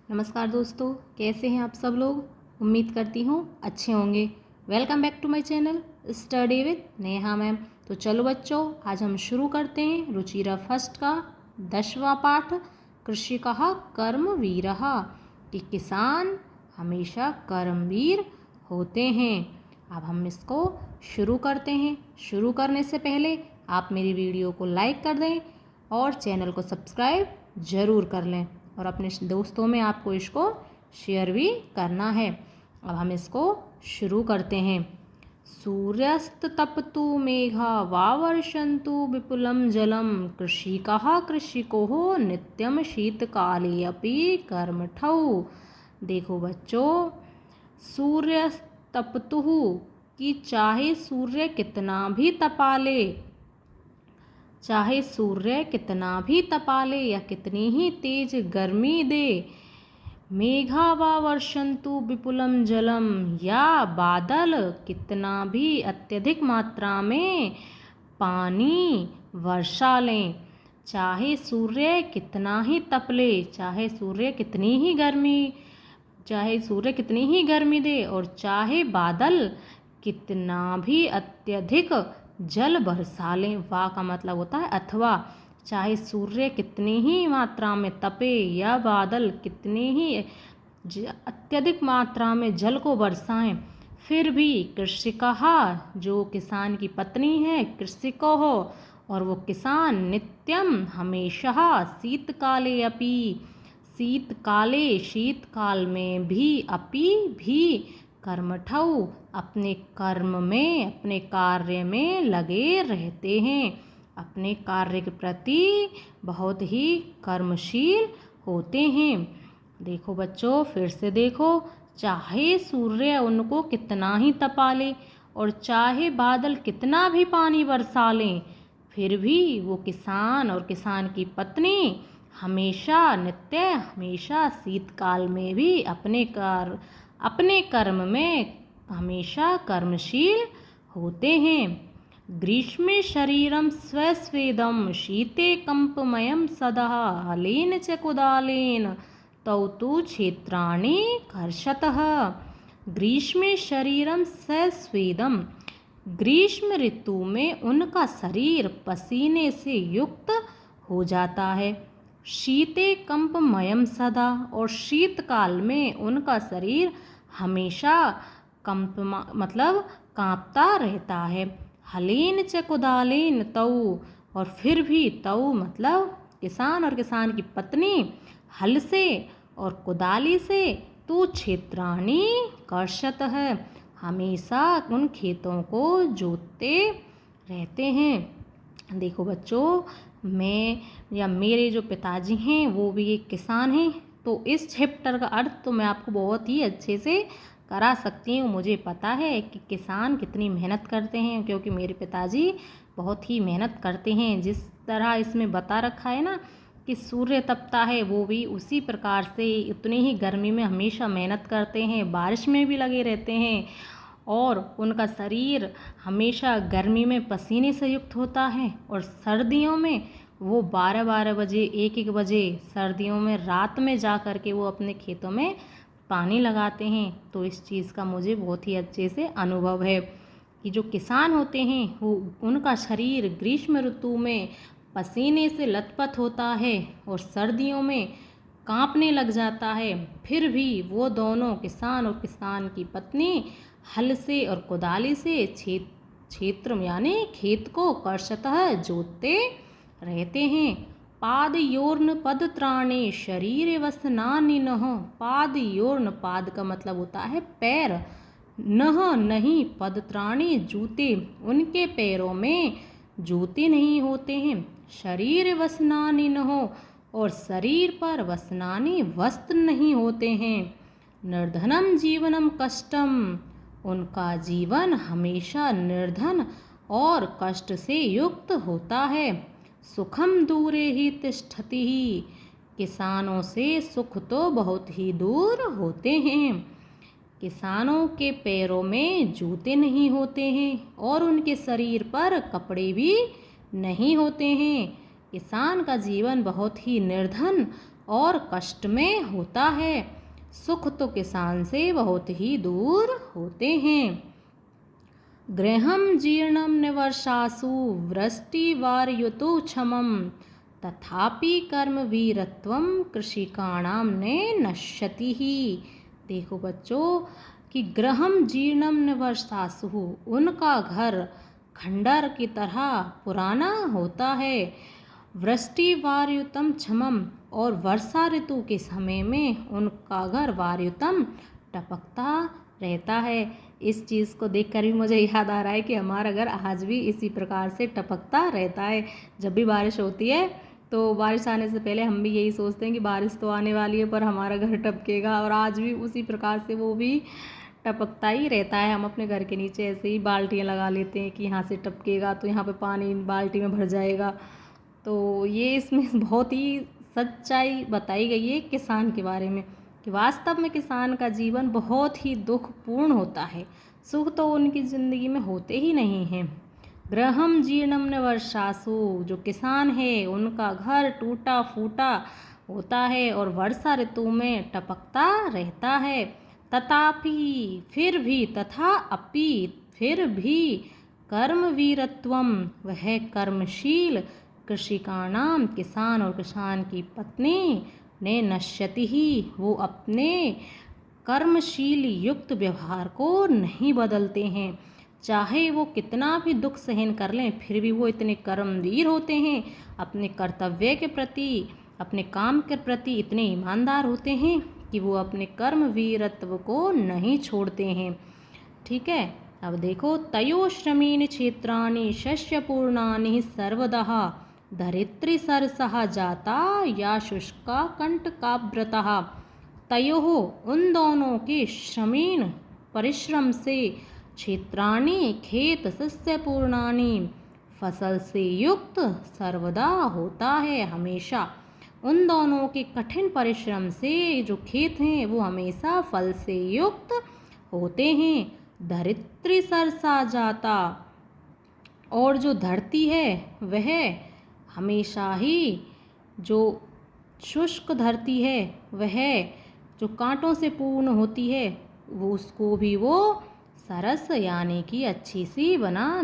नमस्कार दोस्तों, कैसे हैं आप सब लोग। उम्मीद करती हूँ अच्छे होंगे। Welcome back to my channel study with Neha ma'am. तो चलो बच्चों, आज हम शुरू करते हैं रुचिरा फर्स्ट का 10वां पाठ, कृषिकः कर्मवीरः, कि किसान हमेशा कर्मवीर होते हैं। अब हम इसको शुरू करते हैं। शुरू करने से पहले आप मेरी वीडियो को लाइक कर दें और चैनल को सब्सक्राइब ज़रूर कर लें, और अपने दोस्तों में आपको इसको शेयर भी करना है। अब हम इसको शुरू करते हैं। सूर्यस्तपतु मेघा वावर्षन्तु विपुलं जलं, कृषिकः कृषिको नित्यं शीतकाले अपि कर्मठौ। देखो बच्चों, सूर्यस्तपतु कि चाहे सूर्य कितना भी तपा ले, चाहे सूर्य कितना भी तपा ले या कितनी ही तेज गर्मी दे, मेघा वा वर्षन्तु विपुलम जलम, या बादल कितना भी अत्यधिक मात्रा में पानी वर्षा लें, चाहे सूर्य कितना ही तप ले, चाहे सूर्य कितनी ही गर्मी दे, और चाहे बादल कितना भी अत्यधिक जल बरसा लें। वा का मतलब होता है अथवा। चाहे सूर्य कितनी ही मात्रा में तपे या बादल कितनी ही अत्यधिक मात्रा में जल को बरसाएं, फिर भी कृषिकः, जो किसान की पत्नी है, कृषिको हो, और वो किसान नित्यम हमेशा, शीतकाले अपि, शीतकाले शीतकाल में भी, अपि भी, कर्मठौ अपने कर्म में, अपने कार्य में लगे रहते हैं, अपने कार्य के प्रति बहुत ही कर्मशील होते हैं। देखो बच्चों, फिर से देखो, चाहे सूर्य उनको कितना ही तपा ले और चाहे बादल कितना भी पानी बरसा लें, फिर भी वो किसान और किसान की पत्नी हमेशा नित्य हमेशा शीतकाल में भी अपने कर्म में हमेशा कर्मशील होते हैं। ग्रीष्मे शरीरं स्वस्वेदं, शीते कंपमयं सदा, हलेन च कुदालेन तौ तु क्षेत्राणि कर्षतः। ग्रीष्मे शरीरं सस्वेदं, ग्रीष्म ऋतु में उनका शरीर पसीने से युक्त हो जाता है। शीते कंपमयम सदा, और शीतकाल में उनका शरीर हमेशा कंप मतलब कांपता रहता है। हलेन च कुदालेन तौ, और फिर भी तौ मतलब किसान और किसान की पत्नी हल से और कुदाली से तू क्षेत्राणि कर्षत है, हमेशा उन खेतों को जोतते रहते हैं। देखो बच्चों, मैं या मेरे जो पिताजी हैं वो भी एक किसान हैं, तो इस चैप्टर का अर्थ तो मैं आपको बहुत ही अच्छे से करा सकती हूँ। मुझे पता है कि किसान कितनी मेहनत करते हैं, क्योंकि मेरे पिताजी बहुत ही मेहनत करते हैं। जिस तरह इसमें बता रखा है ना कि सूर्य तपता है, वो भी उसी प्रकार से उतनी ही गर्मी में हमेशा मेहनत करते हैं, बारिश में भी लगे रहते हैं, और उनका शरीर हमेशा गर्मी में पसीने से युक्त होता है, और सर्दियों में वो 12-12 बजे 1-1 बजे सर्दियों में रात में जा कर के वो अपने खेतों में पानी लगाते हैं। तो इस चीज़ का मुझे बहुत ही अच्छे से अनुभव है कि जो किसान होते हैं वो उनका शरीर ग्रीष्म ऋतु में पसीने से लथपथ होता है और सर्दियों में कांपने लग जाता है, फिर भी वो दोनों किसान और किसान की पत्नी हल से और कुदाली से क्षेत्र यानी खेत को कर्षतः जोतते रहते हैं। पादयोर्न पदत्राणे शरीर वसनानि नः, पादयोर्न, पाद का मतलब होता है पैर, नह नहीं, पदत्राणे जूते, उनके पैरों में जूते नहीं होते हैं। शरीर वसनानि नः, और शरीर पर वसनानि वस्त्र नहीं होते हैं। निर्धनम जीवनम कष्टम, उनका जीवन हमेशा निर्धन और कष्ट से युक्त होता है। सुखम दूरे ही तिष्ठति ही, किसानों से सुख तो बहुत ही दूर होते हैं। किसानों के पैरों में जूते नहीं होते हैं और उनके शरीर पर कपड़े भी नहीं होते हैं। किसान का जीवन बहुत ही निर्धन और कष्ट में होता है। सुख तो किसान से बहुत ही दूर होते हैं। गृहं जीर्णं निवर्षासु वृष्टिवारयुतो क्षमं तथापि कर्मवीरत्वं कृषिकाणां न नश्यति ही। देखो बच्चों कि गृहं जीर्णं निवर्षासु, उनका घर खंडर की तरह पुराना होता है। वृष्टि वारयुतम क्षमम, और वर्षा ऋतु के समय में उनका घर वारयुतम टपकता रहता है। इस चीज़ को देखकर भी मुझे याद आ रहा है कि हमारा घर आज भी इसी प्रकार से टपकता रहता है। जब भी बारिश होती है तो बारिश आने से पहले हम भी यही सोचते हैं कि बारिश तो आने वाली है पर हमारा घर टपकेगा, और आज भी उसी प्रकार से वो भी टपकता ही रहता है। हम अपने घर के नीचे ऐसे ही बाल्टियाँ लगा लेते हैं कि यहाँ से टपकेगा तो यहाँ पे पानी बाल्टी में भर जाएगा। तो ये इसमें बहुत ही सच्चाई बताई गई है किसान के बारे में कि वास्तव में किसान का जीवन बहुत ही दुखपूर्ण होता है। सुख तो उनकी ज़िंदगी में होते ही नहीं हैं। गृहं जीर्णं न वर्षासु, जो किसान है उनका घर टूटा फूटा होता है और वर्षा ऋतु में टपकता रहता है। तथापि, फिर भी, तथा अपि, फिर भी, कर्मवीरत्वम, वह कर्मशील कृषिकाणाम, किसान और किसान की पत्नी ने नश्यति ही, वो अपने कर्मशील युक्त व्यवहार को नहीं बदलते हैं। चाहे वो कितना भी दुख सहन कर लें फिर भी वो इतने कर्मवीर होते हैं, अपने कर्तव्य के प्रति, अपने काम के प्रति इतने ईमानदार होते हैं कि वो अपने कर्मवीरत्व को नहीं छोड़ते हैं। ठीक है, अब देखो तयोश्रमीन क्षेत्राणि शस्यपूर्णानि सर्वदः धरित्री सरसः जाता या शुष्का कंटकाव्रतः। तयोः, उन दोनों के श्रमीण परिश्रम से, क्षेत्राणि खेत सस्यपूर्णानि फसल से युक्त सर्वदा होता है हमेशा। उन दोनों के कठिन परिश्रम से जो खेत हैं वो हमेशा फल से युक्त होते हैं। धरित्री सरसा जाता, और जो धरती है वह हमेशा ही, जो शुष्क धरती है वह जो कांटों से पूर्ण होती है वो उसको भी वो सरस यानी कि अच्छी सी बना